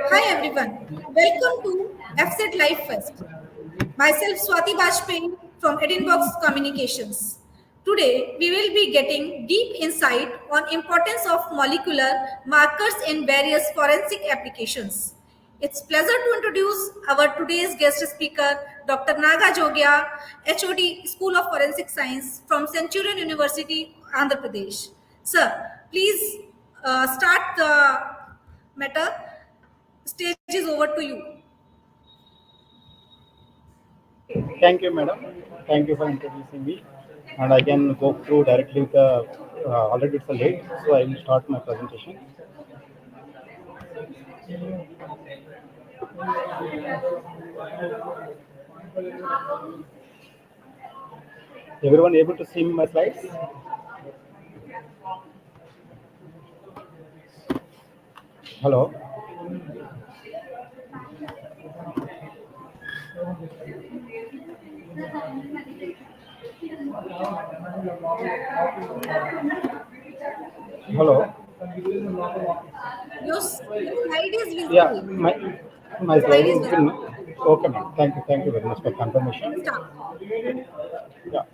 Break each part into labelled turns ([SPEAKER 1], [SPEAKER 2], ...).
[SPEAKER 1] Hi everyone, welcome to Aifset Life Fest. Myself Swati Bajpayee from Edinburgh Communications. Today we will be getting deep insight on importance of molecular markers in various forensic applications. It's pleasure to introduce our today's guest speaker, Dr. Naga Jogia, HOD School of Forensic Science from Centurion University, Andhra Pradesh. Sir, please start the matter. Stage is over to you.
[SPEAKER 2] Thank you, madam. Thank you for introducing me. And I can go through directly with the, already it's a late, so I will start my presentation. Everyone able to see my slides? Hello? Hello?
[SPEAKER 1] Your slide is
[SPEAKER 2] Yeah,
[SPEAKER 1] visible.
[SPEAKER 2] my
[SPEAKER 1] Slide
[SPEAKER 2] slide
[SPEAKER 1] is
[SPEAKER 2] is been
[SPEAKER 1] visible.
[SPEAKER 2] okay, ma'am. Thank you very much for confirmation.
[SPEAKER 1] Start.
[SPEAKER 2] Yeah.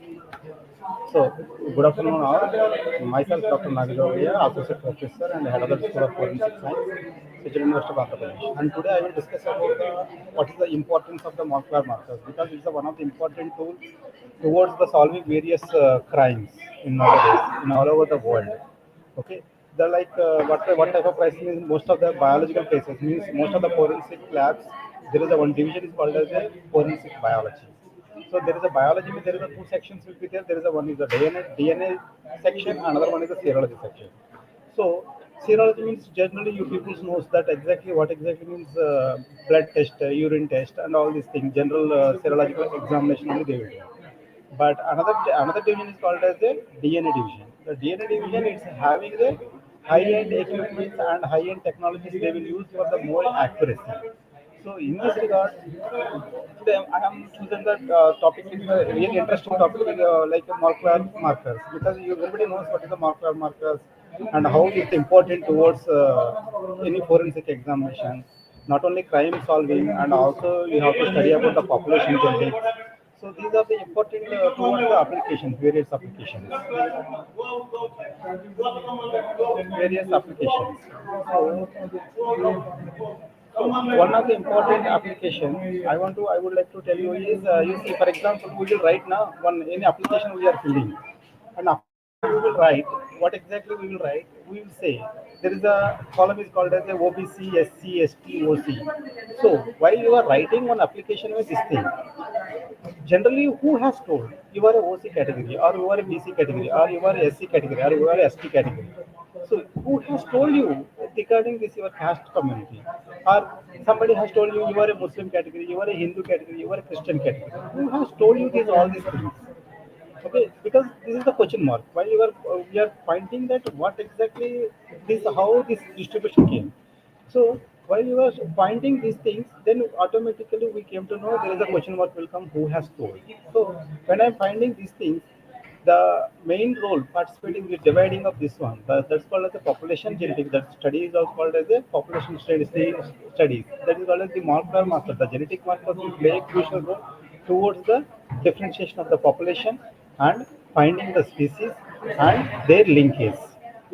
[SPEAKER 2] So, good afternoon all. Myself, Dr. Nagajogia, Associate Professor and Head of the School of Forensic Science, Central University of Andhra Pradesh. And today I will discuss about what is the importance of the molecular markers because it's one of the important tools towards the solving various crimes in nowadays in all over the world. Okay, the what type of crisis means most of the biological cases means most of the forensic labs there is a one division is called as a forensic biology. So there is a biology, there is a two sections will be there. There is a one is a DNA section, another one is a serology section. So serology means generally you people knows that exactly what exactly means blood test, urine test, and all these things. General serological examination only they will do. But another division is called as the DNA division. The DNA division is having the high-end equipment and high-end technologies they will use for the more accuracy. So in this regard, today I am choosing that topic is a really interesting topic like molecular markers because everybody knows what is the molecular markers and how it's important towards any forensic examination. Not only crime solving and also you have to study about the population genetics. So these are the important towards the applications, various applications, various applications. So one of the important application I would like to tell you is you see for example we will write now one any application we are filling and after we will write what exactly we will write we will say there is a column is called as a OBC SC ST OC. So while you are writing one application with this thing generally who has told you are a OC category or you are a BC category or you are a SC category or you are a ST category. So who has told you regarding this your caste community or somebody has told you you are a Muslim category, you are a Hindu category, you are a Christian category. Who has told you these all these things? Okay, because this is the question mark. While you are we are finding that what exactly this how this distribution came. So while you are finding these things, then automatically we came to know there is a question mark will come who has told. So when I'm finding these things, the main role participating with dividing of this one, that's called as a population genetic. That study is also called as a population studies. That is called as the molecular marker. The genetic markers will play a crucial role towards the differentiation of the population and finding the species and their linkage.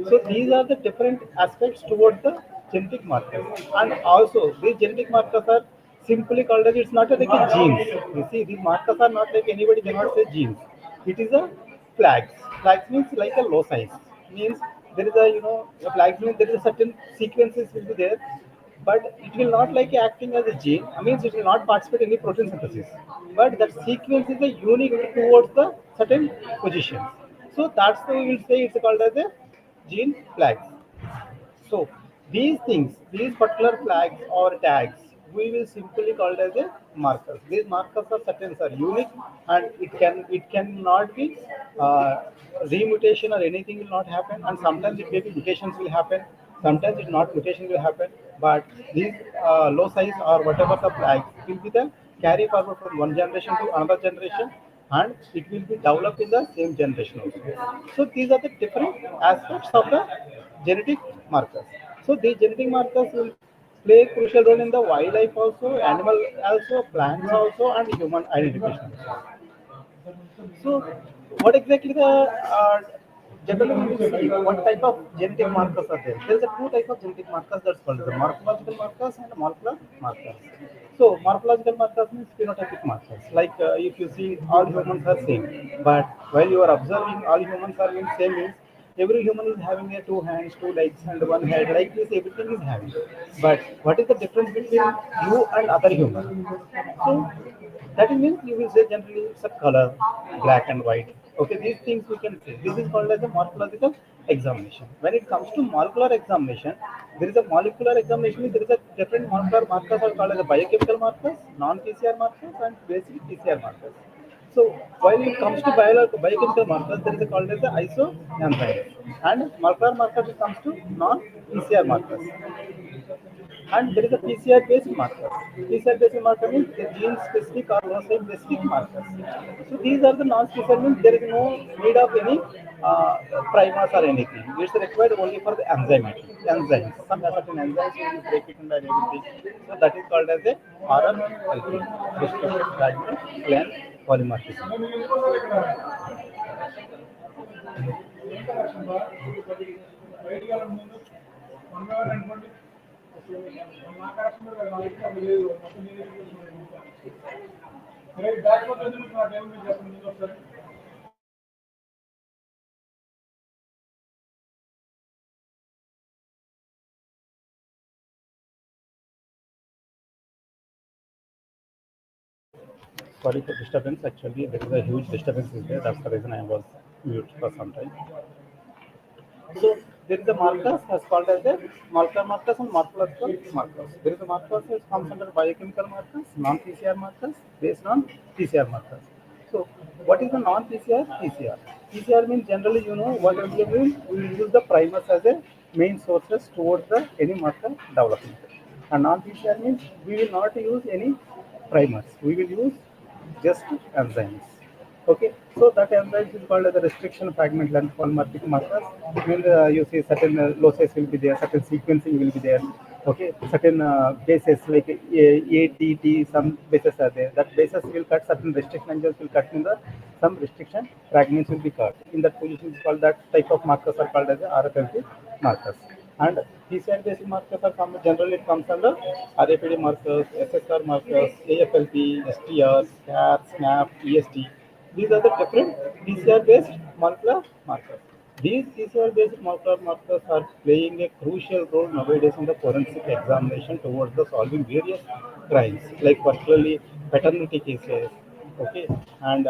[SPEAKER 2] So these are the different aspects towards the genetic markers. And also these genetic markers are simply called as it's not like a genes. You see, these markers are not like anybody cannot say genes. It is a flags. Flags means like a loci. Means there is a a flags means there is a certain sequences will be there, but it will not like acting as a gene. I mean, it will not participate in any protein synthesis. But that sequence is a unique towards the certain positions. So that's why we will say it's called as a gene flags. So these things, these particular flags or tags, we will simply call it as a markers. These markers are certain are unique, and it cannot be remutation or anything will not happen. And sometimes it maybe mutations will happen. Sometimes it not mutation will happen. But these low size or whatever the flags will be the carry forward from one generation to another generation and it will be developed in the same generation also. So these are the different aspects of the genetic markers. So these genetic markers will play a crucial role in the wildlife also, animal also, plants also, and human identification also. So, what exactly the generally we see what type of genetic markers are there? There is a two type of genetic markers that's called the morphological markers and molecular markers. So, morphological markers means phenotypic markers. Like if you see all humans are same, but while you are observing all humans are in same means every human is having a two hands, two legs, and one head. Like this, everything is having. But what is the difference between you and other human? So that means you will say generally it's a color, black and white. Okay, these things we can say. This is called as a morphological examination. When it comes to molecular examination, there is a molecular examination. There is a different molecular markers are called as a biochemical markers, non-PCR markers, and basic PCR markers. So while it comes to biochemical markers, there is a called as the isoenzymes, and molecular markers it comes to non-PCR markers. And there is a PCR based marker. PCR based marker means the gene specific or monocyte specific markers. So these are the non-specific means there is no need of any primers or anything. It's required only for the enzymes. Some certain enzymes will break it and everything. So that is called as a RNLP, restricted fragment length polymorphism. Sorry for disturbance. Actually, there is a huge disturbance is there. That's the reason I was mute for some time. So there is a markers as called as the molecular markers and morphological markers. There is a markers which comes under biochemical markers, non-PCR markers based on PCR markers. So what is the non-PCR? PCR. PCR means generally you know what it means. We will use the primers as a main sources towards the any marker development. And non-PCR means we will not use any primers. We will use just enzymes. Okay, so that enzymes is called as a restriction fragment length polymorphic markers. When you see certain losses will be there, certain sequencing will be there. Okay, certain bases like ATT, some bases are there. That bases will cut certain restriction enzymes will cut in the some restriction fragments will be cut. In that position, is called that type of markers are called as RFLP markers. And PCR based markers are generally it comes under RFID markers, SSR markers, AFLP, STR, SCAR, SNAP, EST. These are the different PCR based molecular markers. These PCR based molecular markers are playing a crucial role nowadays in the forensic examination towards the solving various crimes, like particularly paternity cases, okay, and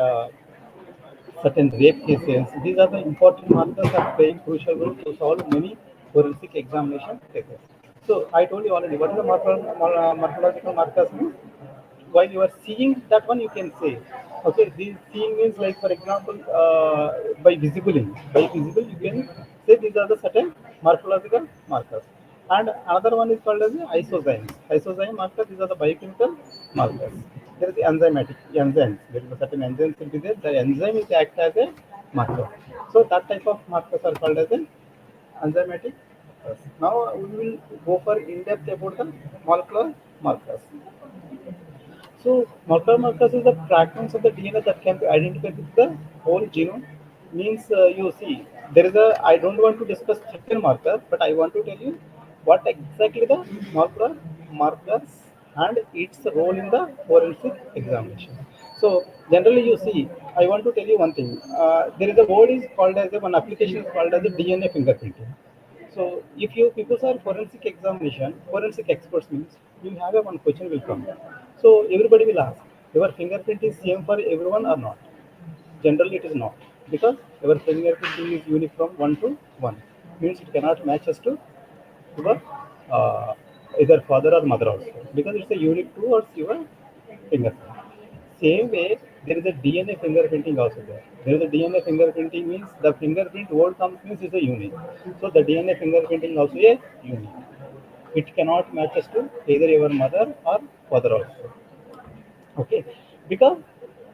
[SPEAKER 2] certain rape cases. These are the important markers that play crucial role to solve many forensic examination cases. So I told you already what is the morphological markers means. While you are seeing that one, you can say, okay, these seeing means like for example, by visible you can say these are the certain morphological markers. And another one is called as the isozymes. Isozyme markers, these are the biochemical markers. There is the enzymatic enzymes. There is a certain enzymes will be there. The enzyme is act as a marker. So that type of markers are called as an enzymatic markers. Now we will go for in depth about the molecular markers. So molecular markers is the fragments of the DNA that can be identified with the whole genome. Means you see there is a. I don't want to discuss certain marker, but I want to tell you what exactly the molecular markers and its role in the forensic examination. So generally you see, I want to tell you one thing. There is a word is called as a, one application is called as a DNA fingerprinting. So if you people are forensic examination, forensic experts means you have a one question will come. So everybody will ask, your fingerprint is same for everyone or not? Generally it is not because your fingerprint is unique from one to one. Means it cannot match us to your either father or mother also because it's a unique towards your fingerprint. Same way, there is a DNA fingerprinting also there. There is a DNA fingerprinting means the fingerprint word comes means is a unique. So the DNA fingerprinting also a unique. It cannot match us to either your mother or father also. Okay, because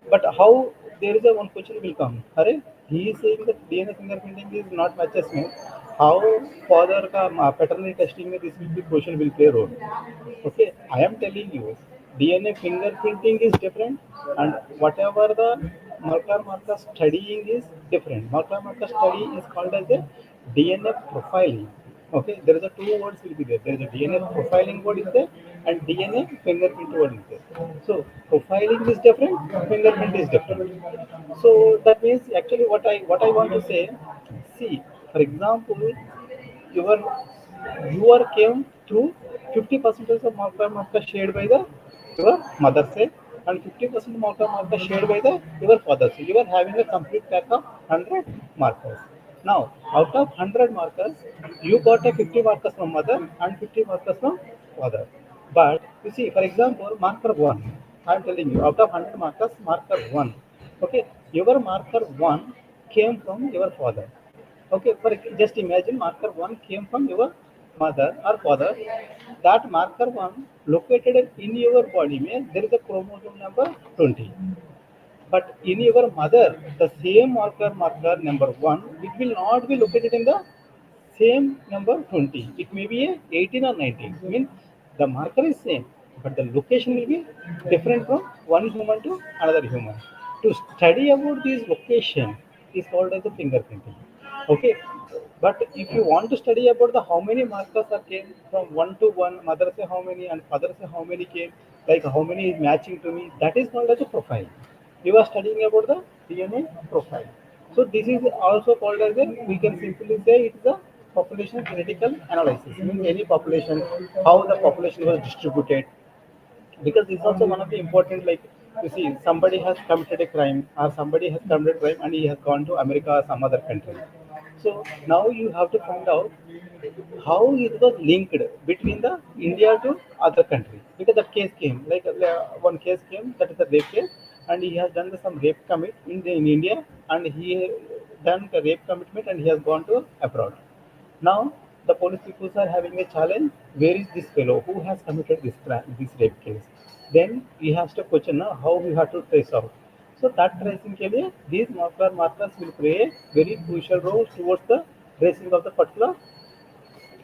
[SPEAKER 2] but how there is a one question will come. Hare, he is saying that DNA fingerprinting is not matches me. How father ka paternity testing में this will be question will play role. Okay, I am telling you, DNA fingerprinting is different, and whatever the marker studying is different. Marker study is called as a DNA profiling. Okay, there is a two words will be there. There is a DNA profiling word is there, and DNA fingerprint word is there. So profiling is different, fingerprint is different. So that means actually what I want to say. See, for example, your your came through 50% of marker shared by the your mother say, and 50% marker shared by the your father say. You are having a complete pack of 100 markers. Now out of 100 markers, you got a 50 markers from mother and 50 markers from father. But you see, for example, marker 1, I am telling you, out of 100 markers, marker 1, okay, your marker 1 came from your father. Okay, for just imagine marker 1 came from your mother or father. That marker 1 located in your body means there is a chromosome number 20. But in your mother, the same marker number 1, it will not be located in the same number 20. It may be a 18 or 19. Means the marker is same, but the location will be different from one human to another human. To study about this location is called as the fingerprinting. Okay, but if you want to study about the how many markers are came from one to one, mother say how many and father say how many came, like how many is matching to me, that is called as a profile. You are studying about the DNA profile. So this is also called as a, we can simply say it's a population genetical analysis. Means any population, how the population was distributed, because this is also one of the important, like you see somebody has committed a crime or somebody has committed a crime and he has gone to America or some other country. So now you have to find out how it was linked between the India to other country, because that case came like one case came, that is a rape case, and he has done some rape commit in India, and he done the rape commitment and he has gone to abroad. Now the police people are having a challenge. Where is this fellow who has committed this crime, this rape case? Then he has to question now how we have to trace out. So that tracing के लिए these markers will play a very crucial role towards the tracing of the particular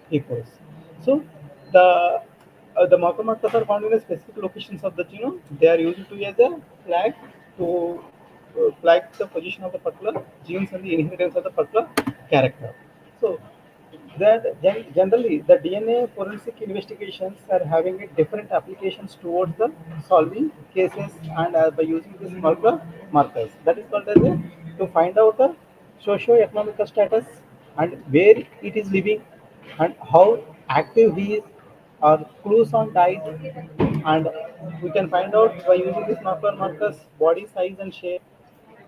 [SPEAKER 2] equals. So the markers are found in a specific locations of the genome. They are used to as a flag to flag the position of the particular genes and the inheritance of the particular character. So that generally the DNA forensic investigations are having a different applications towards the solving cases, and by using these markers, that is called as a, to find out the socio-economic status and where it is living and how active he is, or clues on diet, and we can find out by using these markers body size and shape,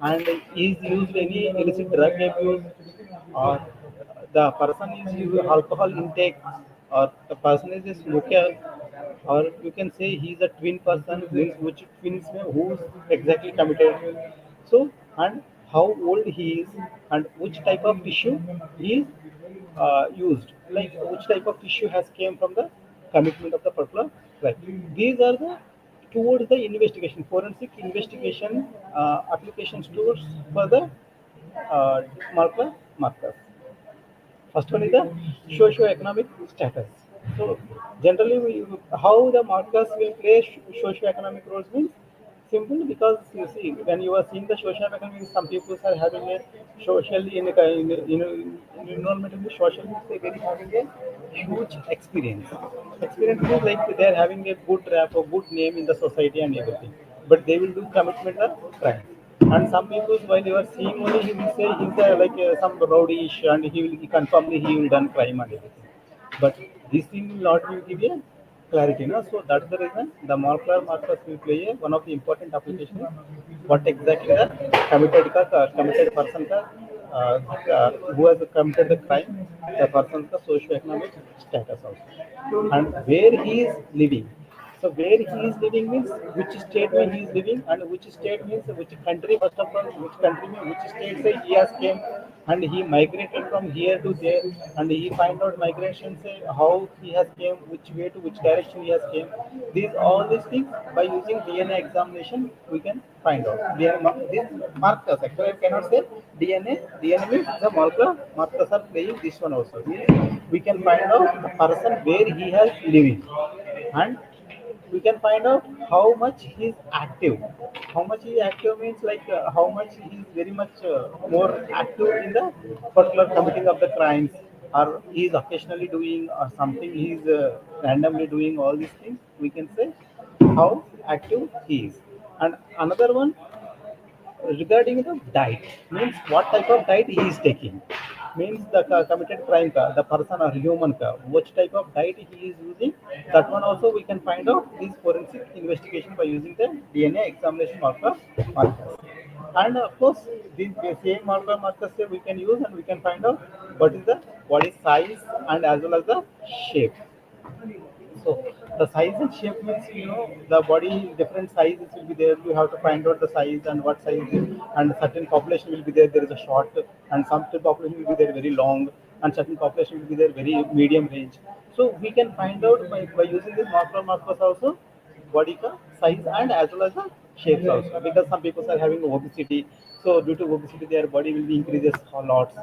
[SPEAKER 2] and is used any illicit drug abuse, or the person is using alcohol intake, or the person is a smoker, or you can say he's a twin person, means which twins who's exactly committed. So and how old he is, and which type of tissue he is used, like which type of tissue has came from the commitment of the particular crime. These are the towards the investigation, forensic investigation applications tools for the uh, markers. First one is the socio-economic status. So generally, how the markers will play socio-economic roles means simple, because you see when you are seeing the socio-economic, some people are having a social in environmentally social means they very having a huge experience. Experience means like they are having a good rap or good name in the society and everything, but they will do commitment or crime. And some people, while you are seeing only, he will say he's like some rowdyish, and he confirmly he will done crime and everything. But this thing will not will give you clarity, no? So that's the reason the markers will play a, one of the important applications. What exactly the committed person का who has committed the crime, the person's socio-economic status also, and where he is living. So where he is living means which state where he is living, and which state means which country. First of all, which country means which state say he has came and he migrated from here to there, and he find out migration say how he has came, which way to which direction he has came. These all these things by using DNA examination we can find out. These markers actually I cannot say DNA. DNA means the markers are playing this one also. We can find out the person where he has living, and we can find out how much he is active. How much he is active means like how much he is very much more active in the particular committing of the crimes, or he is occasionally doing or something he is randomly doing all these things. We can say how active he is. And another one regarding the diet means what type of diet he is taking, means the committed crime the person or human which type of diet he is using. That one also we can find out this forensic investigation by using the DNA examination markers. And of course the same markers we can use, and we can find out what is the body size and as well as the shape. So the size and shape means the body different sizes will be there. You have to find out the size and what size is, and certain population will be there. There is a short, and some population will be there very long, and certain population will be there very medium range. So we can find out by using this markers also body ka size and as well as the shapes also, because some people are having obesity. So due to obesity their body will be increases a lot.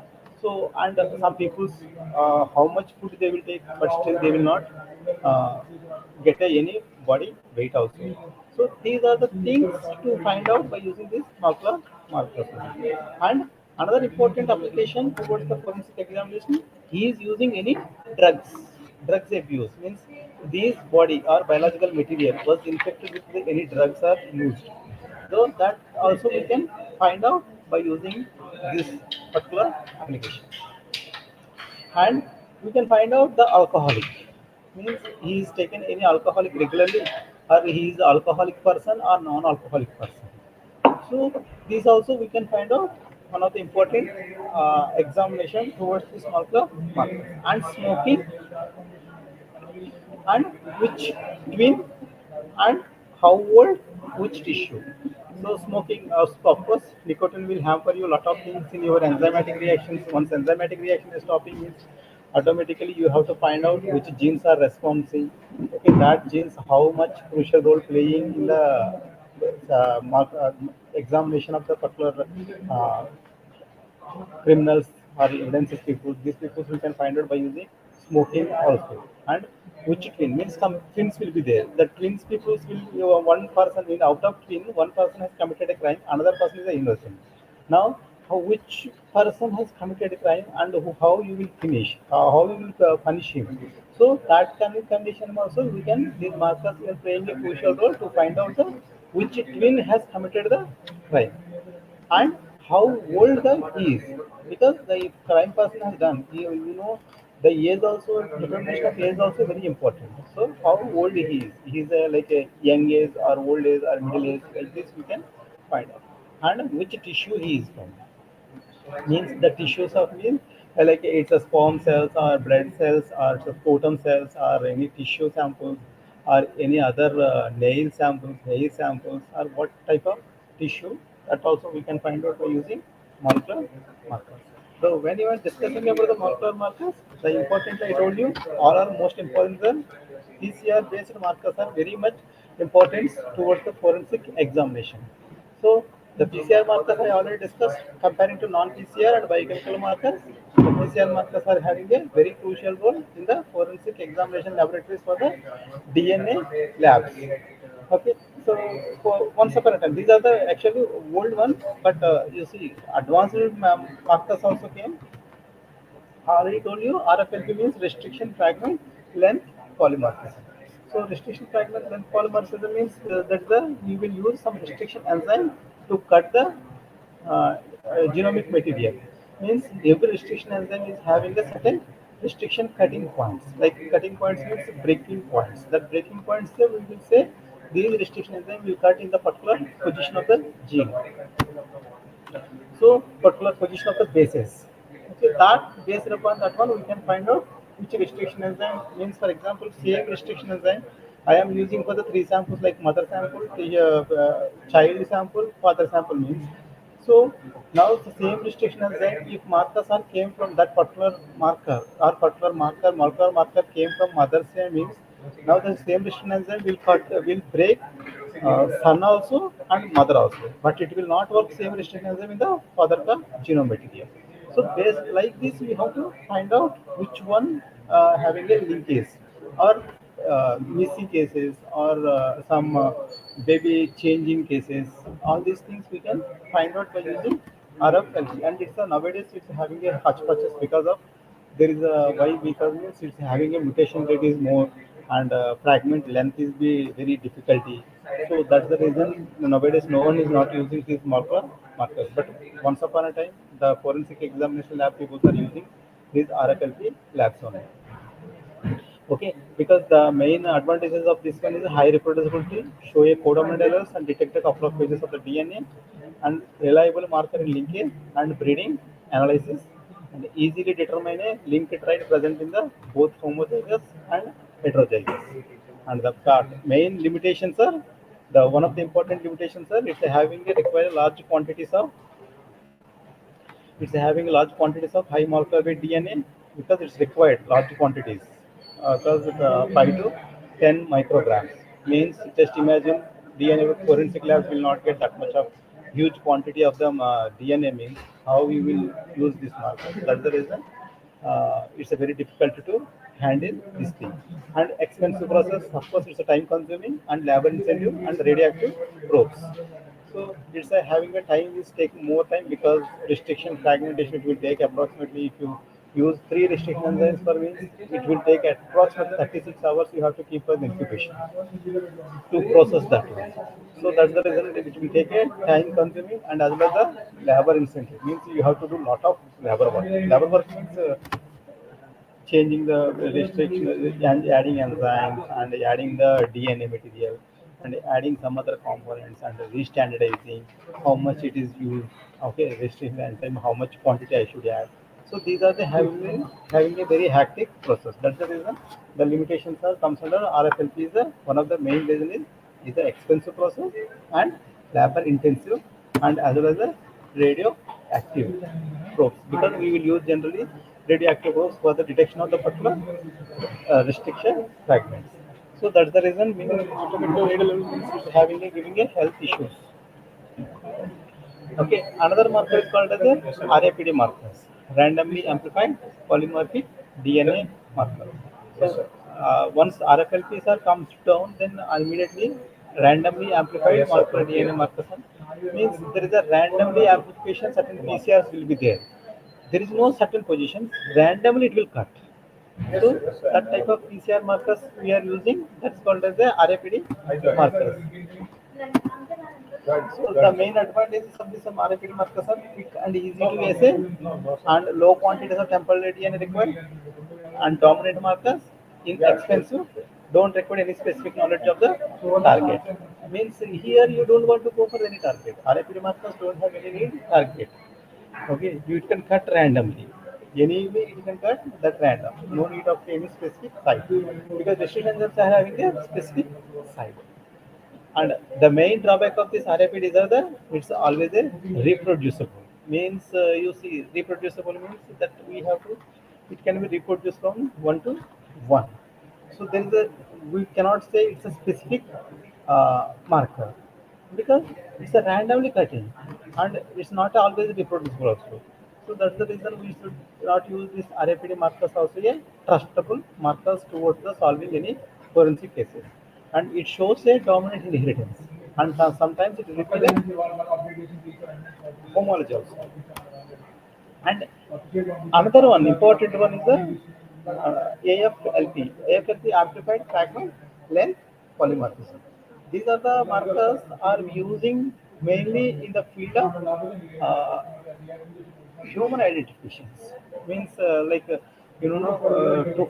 [SPEAKER 2] So and some people's how much food they will take, but still they will not uh, get any body weight also. So these are the things to find out by using this markers. And another important application towards the forensic examination, he is using any drugs. Drugs abuse means these body or biological material was infected with any drugs are used. So that also we can find out by using this particular application. And we can find out the alcoholic means he is taken any alcoholic regularly, or he is alcoholic person or non-alcoholic person. So these also we can find out one of the important examination towards this marker. And smoking, and which twin, and how old, which tissue. So smoking, of course, nicotine will hamper you a lot of things in your enzymatic reactions. Once enzymatic reaction is stopping, means automatically you have to find out which genes are responsive. Okay, that genes how much crucial role playing in the examination of the particular uh, criminals or evidences people. These people we can find out by using smoking also. And which twin means some twins will be there. The twins people will one person in out of twin, one person has committed a crime, another person is an innocent. Now, which person has committed a crime and how you will finish, how you will punish him. So that kind of condition also we can these markers are playing a crucial role to find out the which twin has committed the crime, and how old the he is, because the crime person has done the age also, determination of age also very important. So how old he is, he is like a young age or old age or middle age, like this we can find out. And which tissue he is from means the tissues of means like it's a sperm cells or blood cells or the sputum cells or any tissue samples or any other nail samples, hair samples, or what type of tissue, that also we can find out by using molecular markers. So when you are discussing about the molecular markers, the important I told you, all are most important. The PCR based markers are very much important towards the forensic examination. So the PCR markers I already discussed. Comparing to non-PCR and biochemical markers, the PCR markers are having a very crucial role in the forensic examination laboratories for the DNA labs. Okay, so for once upon a time, these are the actually old ones, but you see, advanced markers also came. I already told you RFLP means restriction fragment length polymorphism. So restriction fragment length polymorphism means that the you will use some restriction enzyme to cut the genomic material. Means every restriction enzyme is having a certain restriction cutting points. Like cutting points means breaking points. That breaking points we will say these restriction enzyme will cut in the particular position of the gene. So particular position of the bases. Okay, that based upon that one we can find out which restriction enzyme means. For example, same restriction enzyme. I am using for the three samples like mother sample, child sample, father sample means. So now the same restriction as that if markers are came from that particular marker or particular marker came from mother's same means now the same restriction as that will break son also and mother also, but it will not work same restriction as in the father ka genome material. So based like this, we have to find out which one having a linkage or missing cases or some baby changing cases. All these things we can find out by using RF culture. And it's nowadays it's having a hodgepodge because of there is a why because means it's having a mutation rate is more and fragment length is be very difficulty. So that's the reason nowadays no one is not using these markers. But once upon a time, the forensic examination lab people are using these RFLP labs only. Okay, because the main advantages of this one is high reproducibility, show a codominant errors and detect a couple of pages of the DNA, and reliable marker in linkage and breeding analysis, and easily determine a linked trait present in the both homozygous and heterozygous. And the main limitations are the one of the important limitations are it's having a require large quantities of it's having large quantities of high molecular weight DNA because it's required large quantities. Because 5 to 10 micrograms means just imagine DNA forensic labs will not get that much of huge quantity of the DNA means how we will use this marker. That's the reason it's a very difficult to handle this thing and expensive process. Of course, it's a time consuming and labor intensive and radioactive probes. So it's a having a time is take more time because restriction fragmentation it will take approximately if you use three restriction enzymes per means it will take approximately 36 hours you have to keep as incubation to process that one. So that's the reason that it will take a time consuming and as well as the labor incentive means you have to do lot of labor work. Labor work means changing the restriction and adding enzymes and adding the DNA material and adding some other components and re-standardizing how much it is used. Okay, restriction enzyme, how much quantity I should add. So these are the having a very hectic process. That's the reason the limitations are comes under RFLP is one of the main reason is the expensive process and labor intensive and as well as the radioactive probes because we will use generally radioactive probes for the detection of the particular restriction fragments. So that's the reason we are having a giving a health issues. Okay, another marker is called as a RAPD markers, randomly amplified polymorphic DNA marker. So once RFLPs are comes down, then immediately randomly amplified marker DNA markers means there is a randomly amplification. Certain PCRs will be there. There is no certain position. Randomly it will cut. So that type of PCR markers we are using that's called as the RAPD markers. So the main advantages of this RFID markers are quick and easy to assay and low quantities of temporal DNA required and dominant markers inexpensive don't require any specific knowledge of the target. Means here you don't want to go for any target. RFID markers don't have any need target. Okay, you can cut randomly. Anyway, you can cut that random. No need of any specific site because restriction are having a specific site. And the main drawback of this RFIDs are that it's always a reproducible. Means you see, reproducible means that we have to, it can be reproduced from one to one. So there is a, we cannot say it's a specific marker because it's a randomly cutting and it's not always reproducible also. So that's the reason we should not use this RFID markers also a trustable markers towards the solving any forensic cases. And it shows a dominant inheritance. And sometimes it represents homology also. And another one, important one is the AFLP. AFLP amplified fragment length polymorphism. These are the markers are using mainly in the field of human identifications. Means to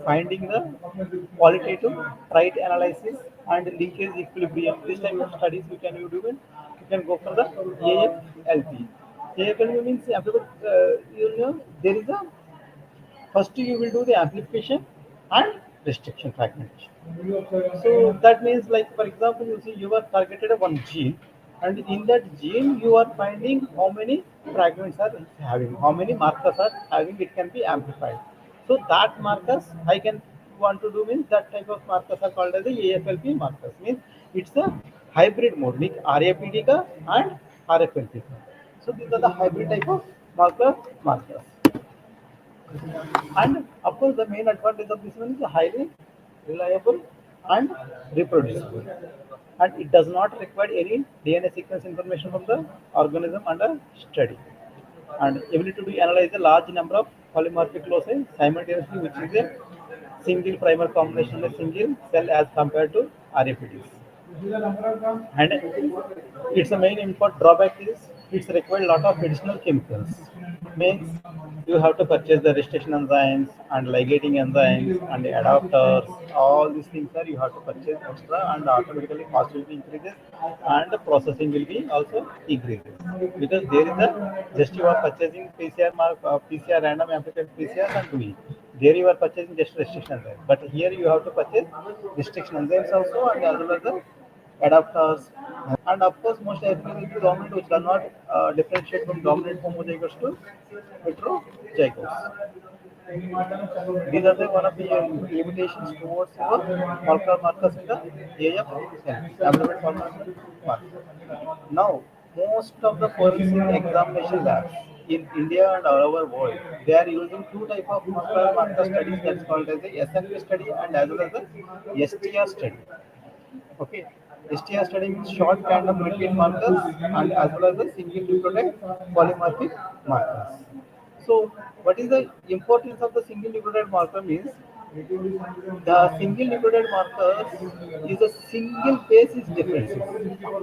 [SPEAKER 2] finding the qualitative trait analysis and linkage equilibrium. This type of studies we can you do it. You can go for the AFLP. AFLP means there is a first you will do the amplification and restriction fragmentation. So that means, like for example, you see you are targeted one gene, and in that gene you are finding how many fragments are having, how many markers are having. It can be amplified. So that markers I can want to do means that type of markers are called as the AFLP markers. Means it's a hybrid mode, like RAPD ka and RFLP ka. So these are the hybrid type of markers. And of course, the main advantage of this one is highly reliable and reproducible. And it does not require any DNA sequence information from the organism under study. And ability to analyze a large number of polymorphic loci simultaneously, which is a single primer combination in a single cell as compared to RAPDs. And its main import drawback is it's required a lot of additional chemicals. Means you have to purchase the restriction enzymes and ligating enzymes and the adapters. All these things are you have to purchase extra, and automatically cost will be increases, and the processing will be also increases, because there is a just you are purchasing PCR PCR random amplified PCR and doing. There you are purchasing just restriction enzymes, but here you have to purchase restriction enzymes also, and as well as the adapters. And of course, most likely will be dominant, which cannot differentiate from dominant homozygous to heterozygous. These are the one of the limitations towards molecular markers in the AFN, abdomen formation marker. Now, most of the forensic examination labs in India and all over world, they are using two type of molecular marker studies, that's called as the SNP study and as well as the STR study. Okay. STR study means short tandem repeat markers and as well as the single nucleotide polymorphic markers. So, what is the importance of the single nucleotide marker means the single nucleotide markers is a single base is differences.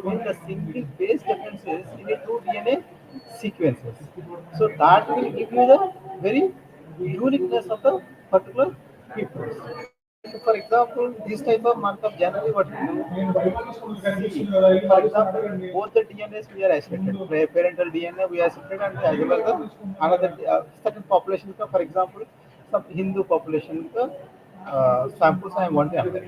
[SPEAKER 2] Means the single base differences in the two DNA sequences. So that will give you the very uniqueness of the particular people. Like for example, this type of markup generally what we do. See, for example, both the DNAs we are isolated. Parental DNA we are isolated, and as well as another certain population. For example, some Hindu population samples I want to apply.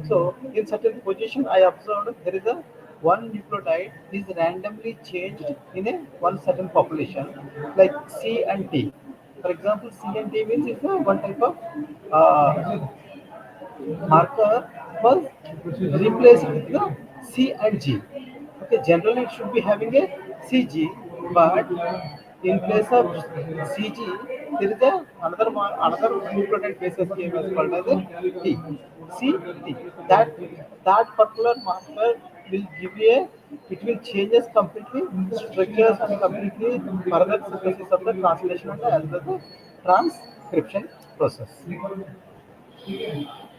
[SPEAKER 2] So in certain position I observed there is a one nucleotide is randomly changed in a one certain population like C and T. For example, C and T means it's a one type of marker was replaced with the C and G. Okay, generally it should be having a CG, but in place of CG, there is another nucleotide basis came as called as a T. C T. That particular marker will give you a it will changes completely structures and completely further synthesis of the translation and as well as the transcription process.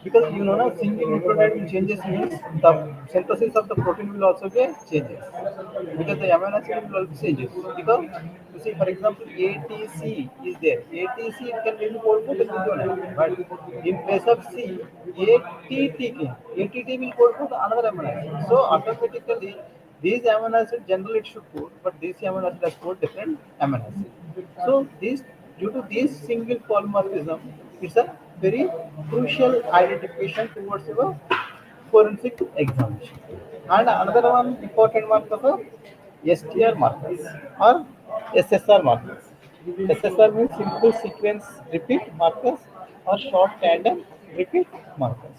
[SPEAKER 2] Because you know, na, single nucleotide will changes means the synthesis of the protein will also be changes. Because the amino acid will also changes. Because you see, for example, ATC is there. ATC it can maybe code for the but in place of C, ATT ATT will code for the another amino acid. So automatically these amino acids generally it should code, but this amino acid has code different amino acid. So this due to this single polymorphism, it's a very crucial identification towards your forensic examination. And another one important marker of STR markers or SSR markers. SSR means simple sequence repeat markers or short tandem repeat markers.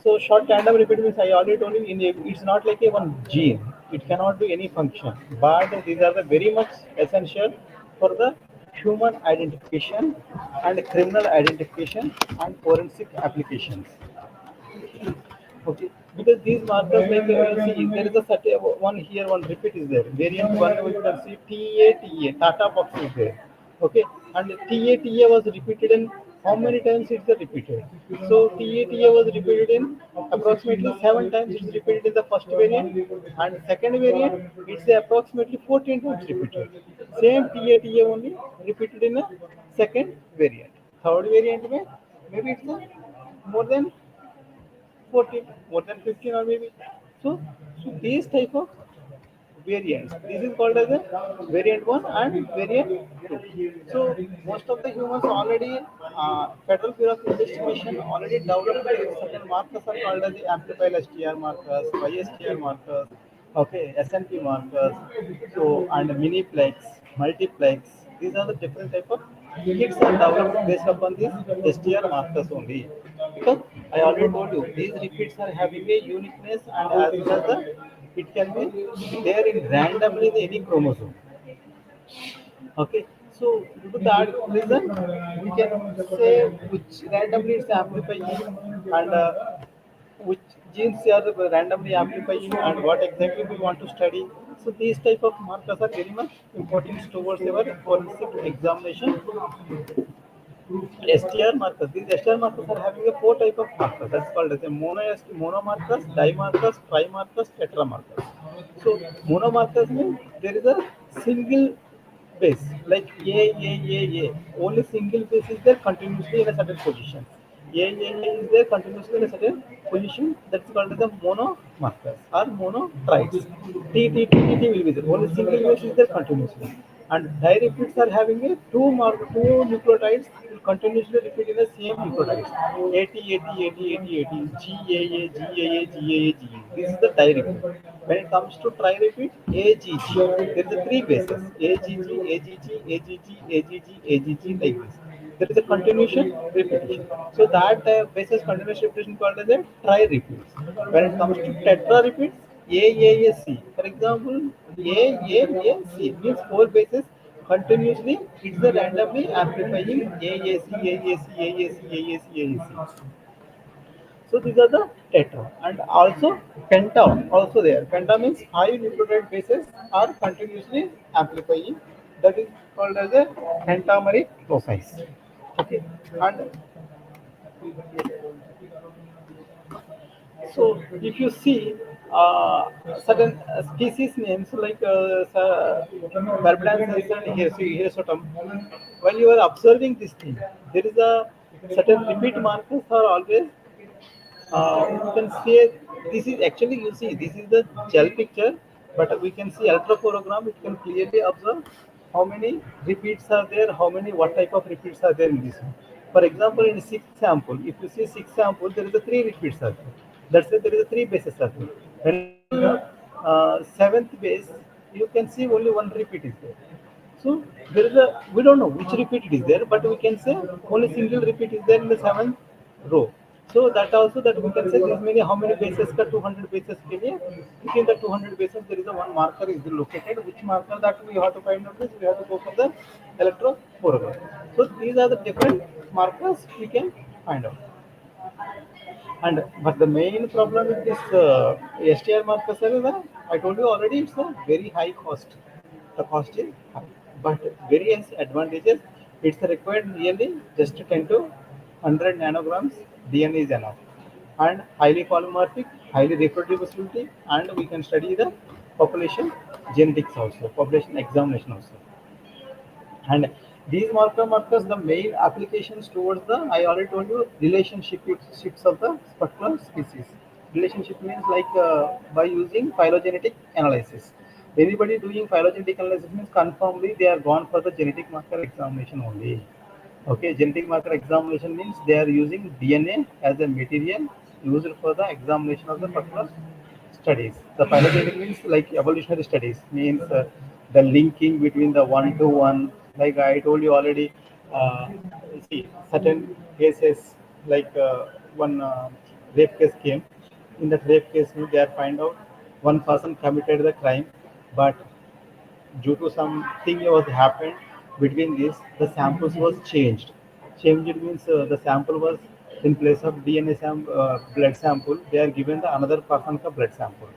[SPEAKER 2] So short tandem repeat means I already told you it's not like a one gene. It cannot do any function. But these are the very much essential for the human identification and criminal identification and forensic applications. Okay, because these markers like see there is a certain one here one repeat is there. Variant one we can see TATA Tata box is there. Okay, and TATA was repeated in how many times it's repeated? So TATA was repeated in approximately 7 times. It's repeated in the first variant, and second variant it's approximately 14 times repeated. Same TATA only repeated in a second variant. Third variant में maybe it's more than 14, more than 15 or maybe. So, so these type of variants. This is called as a variant 1 and variant 2. So most of the humans already, Federal Bureau of Investigation already developed certain markers are called as the amplified STR markers, YSTR markers, okay, SNP markers, so and miniplex, multiplex. These are the different type of kits are developed based upon these STR markers only. Because I already told you these repeats are having a uniqueness and as well as the it can be there in randomly in any chromosome. Okay, so due to that reason, we can say which randomly it's amplifying and which genes are randomly amplifying and what exactly we want to study. So these type of markers are very much important towards our forensic examination. STR markers. These STR markers are having a four type of markers. That's called as a monomarkers, dimarkers, trimarkers, tetramarkers. So monomarkers means there is a single base like A. Only single base is there continuously in a certain position. A is there continuously in a certain position. That's called as the monomarkers or monotrides. T will be there. Only single base is there continuously. And direpeats are having a two nucleotides will continuously repeat in the same nucleotides. GAA. This is the direpeat. When it comes to trirepeat, AGG. There is a three bases. AGG, like this. There is a continuation repetition. So that basis continuous repetition called as a tri-repeats. When it comes to tetra repeats, AAC. For example, AAC means four bases continuously. It's the randomly amplifying AAC. So these are the tetra and also penta also there. Penta means five nucleotide bases are continuously amplifying. That is called as a pentameric loci. Okay, and so if you see certain species names like Barblances and Hirsotum, while you are observing this thing, there is a certain repeat markers are always you can see this is actually you see this is the gel picture, but we can see ultrafluorogram. It can clearly observe how many repeats are there, how many what type of repeats are there in this one. For example, in sixth sample, if you see sixth sample, there is a three repeats are there. That's why there is a three bases are there. When it comes to seventh base, you can see only one repeat is there. So there is a we don't know which repeat it is there, but we can say only single repeat is there in the seventh row. So that also that we can say this many how many bases का 200 bases के लिए within the 200 bases there is a one marker is located. Which marker that we have to find out this we have to go for the electrophoreograph. So these are the different markers we can find out. And but the main problem with this STR markers is that I told you already it's a very high cost. The cost is high, but various advantages. It's required nearly just 10 to 100 nanograms DNA is enough, and highly polymorphic, highly reproducibility, and we can study the population genetics also, population examination also. And these markers, the main applications towards the, I already told you, relationships of the particular species. Relationship means like by using phylogenetic analysis. Anybody doing phylogenetic analysis means confirmly they are gone for the genetic marker examination only. Okay, genetic marker examination means they are using DNA as a material used for the examination of the particular studies. The phylogenetic means like evolutionary studies means the linking between the one to one. Like I told you already, uh, see certain cases like one rape case came. In that rape case, they are find out one person committed the crime, but due to something was happened between this, the samples was changed. Changed means the sample was in place of blood sample, they are given the another person's blood sample.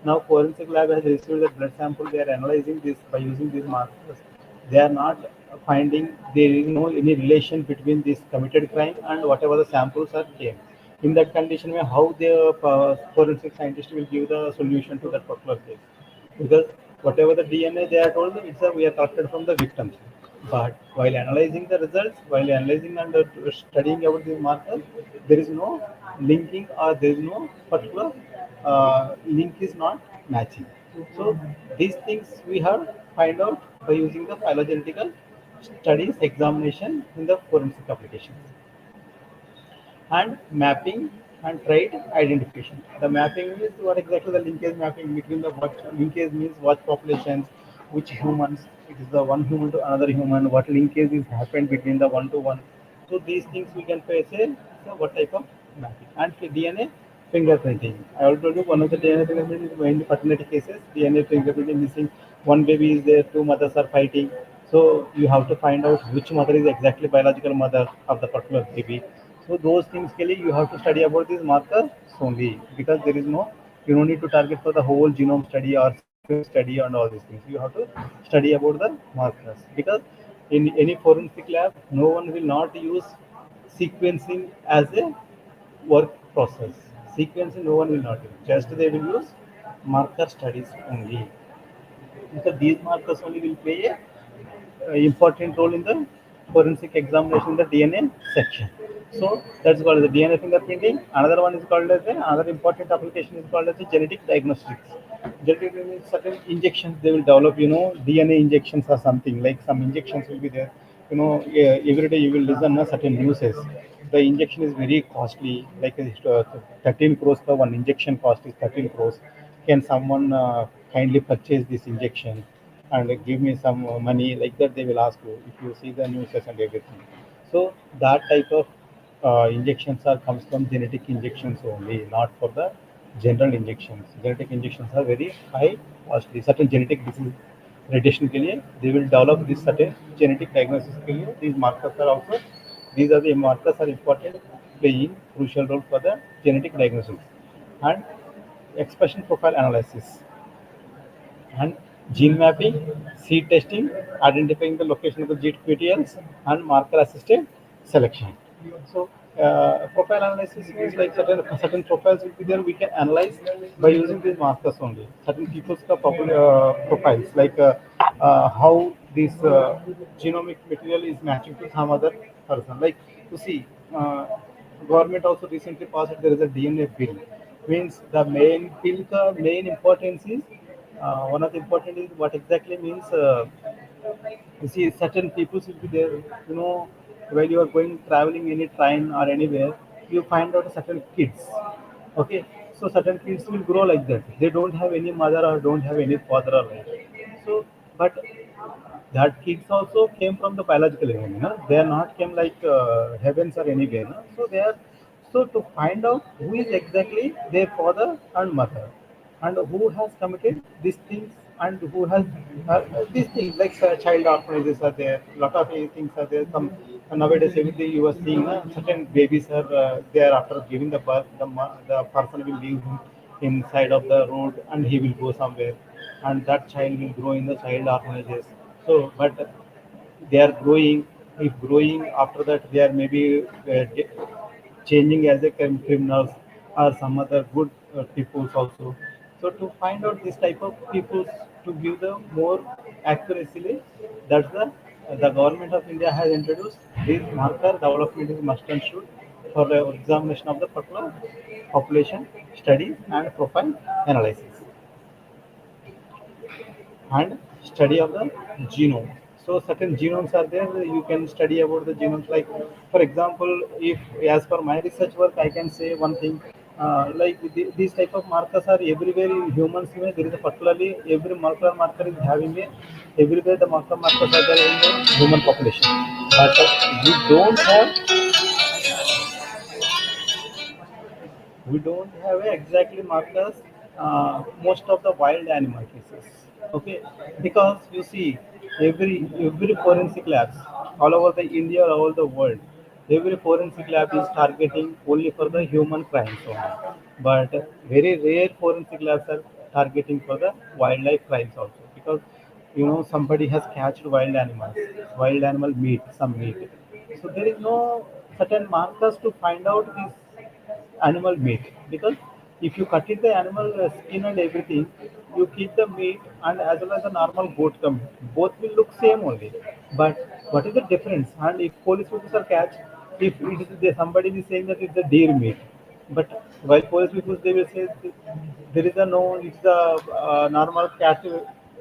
[SPEAKER 2] Now forensic lab has received the blood sample. They are analyzing this by using these markers. They are not finding there is no any relation between this committed crime and whatever the samples are came. In that condition, how the forensic scientist will give the solution to that particular case? Because whatever the DNA they are told we are collected from the victims. But while analyzing the results, while analyzing and studying about these markers, there is no linking or there is no particular link is not matching. So these things we have find out by using the phylogenetical studies examination in the forensic applications and mapping and trait identification. The mapping is what exactly the linkage mapping between the what linkage means what populations, which humans, it is the one human to another human, what linkage is happened between the one to one. So these things we can face a so what type of mapping and for DNA fingerprinting. I already told you one of the DNA fingerprinting is mainly paternity cases. DNA fingerprinting missing, one baby is there, two mothers are fighting. So you have to find out which mother is exactly biological mother of the particular baby. So those things really you have to study about these markers only because there is no you don't need to target for the whole genome study or sequence study and all these things. You have to study about the markers because in any forensic lab, no one will not use sequencing as a work process. Sequencing no one will not use. Just they will use marker studies only. Because these markers only will play a important role in the forensic examination in the DNA section. So that's called the DNA fingerprinting. Another one is called as another important application is called as the genetic diagnostics. Genetic means certain injections they will develop. DNA injections or something like some injections will be there. Every day you will listen to certain newses. The injection is very costly, like 13 crores per one injection cost is 13 crores. Can someone kindly purchase this injection and give me some money like that they will ask you if you see the news and everything. So that type of injections are comes from genetic injections only, not for the general injections. Genetic injections are very high costly. Certain genetic disease radiation के लिए they will develop this certain genetic diagnosis के लिए these markers are also these are the markers are important playing crucial role for the genetic diagnosis and expression profile analysis and gene mapping, seed testing, identifying the location of the GTPTLs, and marker assisted selection. So, profile analysis is like certain profiles will be there. We can analyze by using these markers only. Certain people's profiles, like how this genomic material is matching to some other person. Like you see, government also recently passed there is a DNA bill. Means the main bill ka main importance is one of the important is what exactly means. You see, certain people will be there. While you are going traveling any train or anywhere, you find out certain kids. Okay, so certain kids will grow like that. They don't have any mother or don't have any father or like. So, but that kids also came from the biological heaven. They are not came like heavens or anywhere. So they are so to find out who is exactly their father and mother and who has committed these things and who has these things like child orphanages are there, lot of things are there. Some nowadays everything you are seeing certain babies are there after giving the birth the person will leave him inside of the road and he will go somewhere and that child will grow in the child orphanages. So but they are growing, if growing after that they are maybe changing as a criminals or some other good peoples also. So to find out this type of peoples to give the more accuracy, that's the government of India has introduced this marker development is must and should for the examination of the particular population studies and profile analysis and study of the genome. So certain genomes are there. You can study about the genomes. Like for example, if as per my research work, I can say one thing. Like these type of markers are everywhere in humans. There is a particularly every molecular marker is having a everywhere the markers are there in the human population. But we don't have we don't have exactly markers most of the wild animal cases. Okay, because you see every forensic labs all over the India all over the world, every forensic lab is targeting only for the human crimes only, but very rare forensic labs are targeting for the wildlife crimes also because somebody has catched wild animal meat, some meat. So there is no certain markers to find out this animal meat because if you cut it the animal skin and everything, you keep the meat and as well as the normal goat come, both will look same only. But what is the difference? And if police officer catch, if it is somebody is saying that it's a deer meat, but while police officers they will say there is a no, it's a normal cat,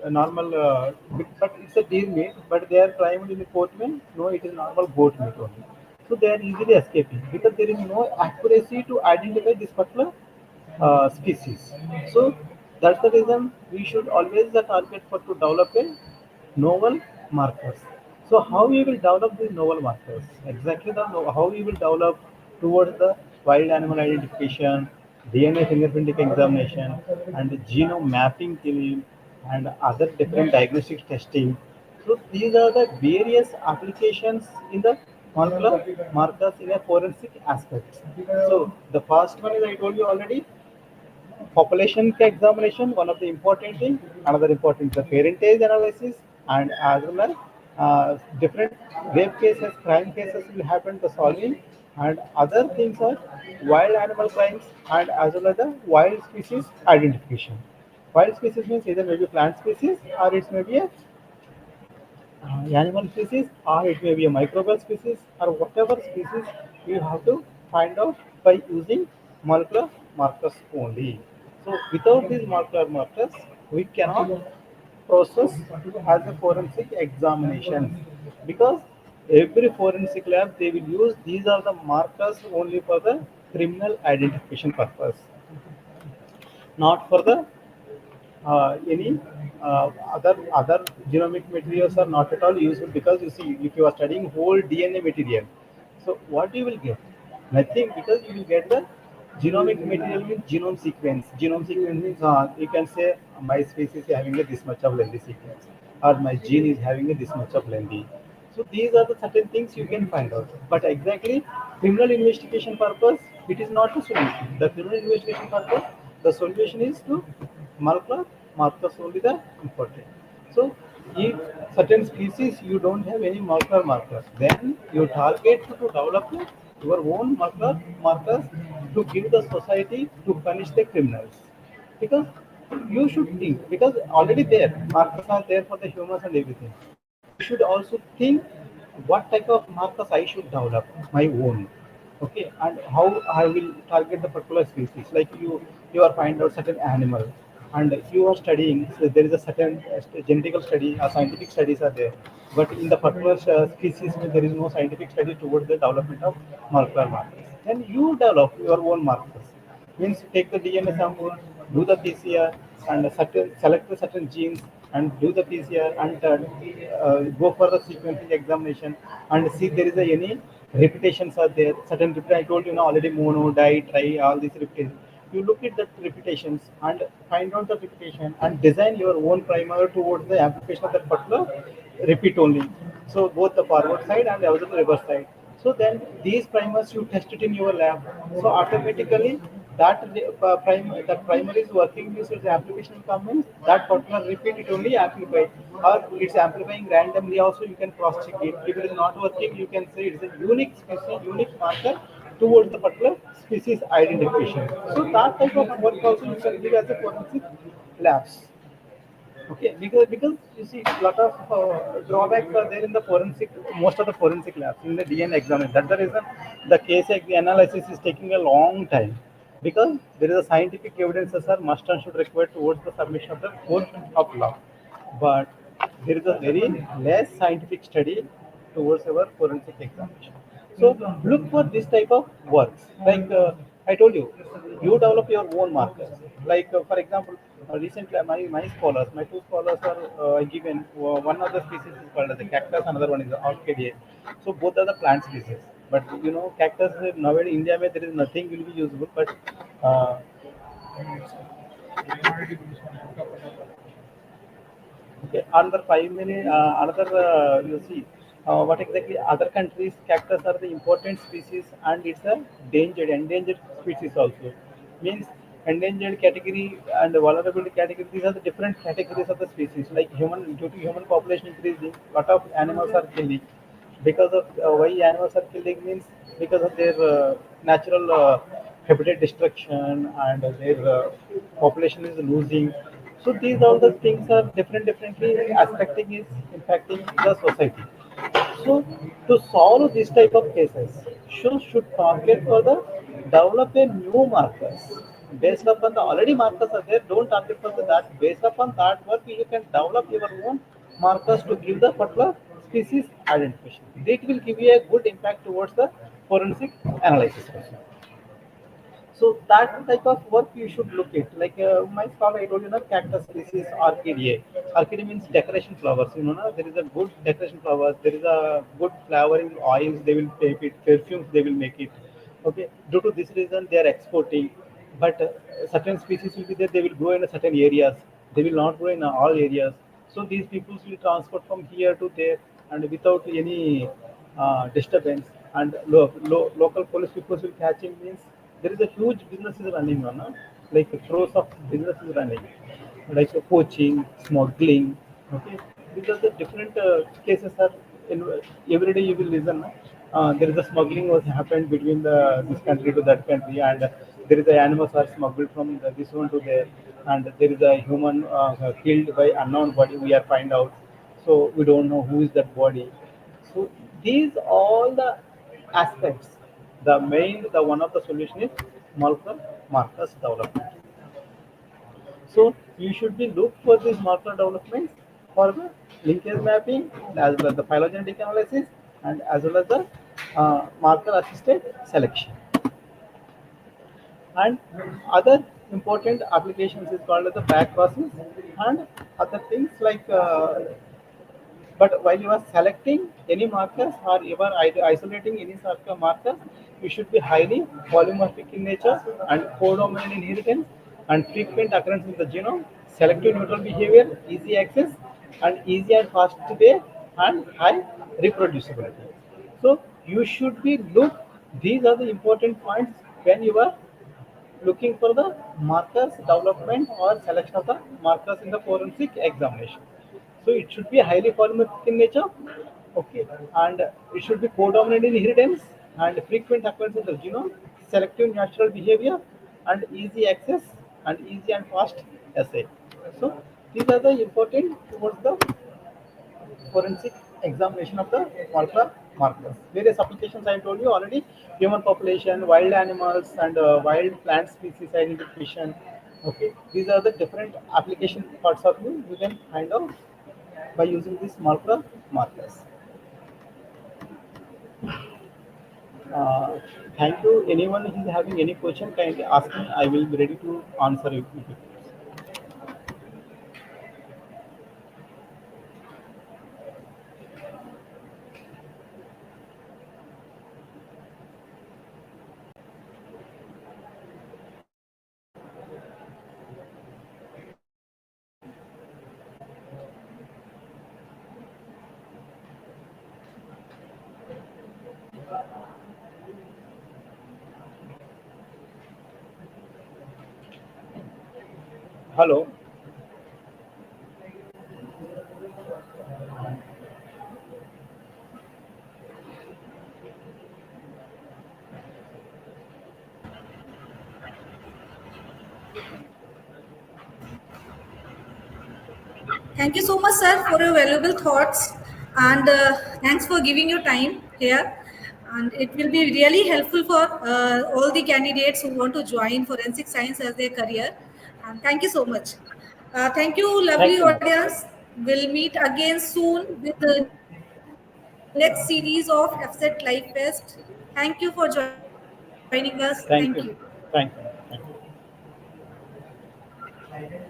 [SPEAKER 2] normal, but it's a deer meat, but they are trying in the goat meat. No, it is normal goat meat only. So they are easily escaping because there is no accuracy to identify this particular species. So that's the reason we should always the target for to develop a novel markers. So how we will develop these novel markers? Exactly how we will develop towards the wild animal identification, DNA fingerprinting examination, and genome mapping team, and other different diagnostic testing. So these are the various applications in the molecular markers in a forensic aspect. So the first one is I told you already, population examination, one of the important thing. Another important is the parentage analysis, and as well as different rape cases, crime cases will happen to solving, and other things are wild animal crimes, and as well as the wild species identification. Wild species means either maybe plant species or it may be a animal species, or it may be a microbial species, or whatever species you have to find out by using molecular markers only. So without these molecular markers, we cannot process as a forensic examination, because every forensic lab they will use these are the markers only for the criminal identification purpose, not for the any other genomic materials are not at all useful, because you see if you are studying whole DNA material, so what you will get? Nothing, because you will get the genomic material means genome sequence. Genome sequence means you can say my species is having a this much of lengthy sequence, or my gene is having a this much of lengthy. So these are the certain things you can find out. But exactly criminal investigation purpose, it is not the solution. The criminal investigation purpose, the solution is to molecular markers only the important. So if certain species you don't have any molecular markers, then you target to develop your own molecular markers to give the society to punish the criminals. Because you should think, because already there markers are there for the humans and everything. You should also think what type of markers I should develop my own. Okay, and how I will target the particular species. Like you are find out certain animal, and you are studying. So there is a certain genetical study, scientific studies are there, but in the particular species there is no scientific study towards the development of molecular markers. Then you develop your own markers. Means take the DNA sample, do the PCR, and select the certain genes and do the PCR, and go for the sequencing examination and see there is any repetitions are there. Certain I told you now already, mono, di, tri, all these repetitions. You look at the repetitions and find out the repetition and design your own primer towards the application of that particular repeat only. So both the forward side and also the reverse side. So then these primers you test it in your lab. So automatically that primer is working means its application comes that particular repeat it only amplify, or it's amplifying randomly also you can cross check it. If it is not working, you can say it's a unique species, unique marker towards the particular species identification. So that type of work also you can do as a forensic labs. Okay, because you see a lot of drawbacks are there in the forensic, most of the forensic labs in the DNA examination. That's the reason the analysis is taking a long time, because there is a scientific evidences are must and should require towards the submission of the court of law. But there is a very less scientific study towards our forensic examination. So look for this type of works. Like I told you, you develop your own markers. Like for example, recently my scholars, my two scholars are given one of the species is called as a cactus, another one is the orchidea. So both are the plant species. But you know, cactus nowadays in India there is nothing will be usable. But uh, okay, another 5 minutes, another you see what exactly other countries cactus are the important species, and it's a endangered species also. Means endangered category and vulnerability category. These are the different categories of the species. Like human, due to human population increasing, lot of animals are killing. Because of why animals are killing means because of their natural habitat destruction, and their population is losing. So these all the things are differently aspecting is impacting the society. So to solve this type of cases, should target for the develop a new markers. Based upon the already markers are there, don't target for that. Based upon that work, you can develop your own markers to give the particular species identification. It will give you a good impact towards the forensic analysis also. So that type of work you should look at. Like my scholar, I told you, cactus species orchidea. Orchidea means decoration flowers. There is a good decoration flowers. There is a good flowering oils. They will make it. Perfumes they will make it. Okay. Due to this reason, they are exporting. But certain species will be there. They will grow in a certain areas. They will not grow in all areas. So these people will transport from here to there and without any disturbance. And local police people will catch him means there is a huge business is running on, like crores of business is running, like poaching, smuggling. Okay, these are the different cases are in every day you will listen. There is a smuggling was happened between the this country to that country, and there is a animals are smuggled from this one to there, and there is a human killed by unknown body. We are find out, so we don't know who is that body. So these all the aspects. The one of the solution is molecular markers development. So you should be look for these molecular developments for the linkage mapping as well as the phylogenetic analysis and as well as the marker assisted selection. And other important applications is called as the back process and other things like but while you are selecting any markers or you are isolating any sort of markers, you should be highly polymorphic in nature and codominant inheritance and frequent occurrence in the genome, selective neutral behavior, easy access, and easy and fast way and high reproducibility. So you should be look. These are the important points when you are looking for the markers development or selection of the markers in the forensic examination. So it should be highly polymorphic in nature, okay, and it should be codominant inheritance and frequent occurrence in the genome, selective natural behavior, and easy access and easy and fast assay. So these are the important towards the forensic examination of the molecular markers. Various applications I told you already: human population, wild animals, and wild plant species identification. Okay, these are the different application parts of you can find out by using these molecular markers. Uh, Thank you. Anyone who is having any question, kindly ask me. I will be ready to answer you. Hello.
[SPEAKER 1] Thank you so much, sir, for your valuable thoughts, and thanks for giving your time here. And it will be really helpful for all the candidates who want to join forensic science as their career. And thank you so much. Thank you,
[SPEAKER 2] Thank
[SPEAKER 1] lovely
[SPEAKER 2] you, ma'am.
[SPEAKER 1] audience. We'll meet again soon with the next series of FSET Life Fest. Thank you for joining us. Thank you.
[SPEAKER 2] Thank you. Thank you. Thank you.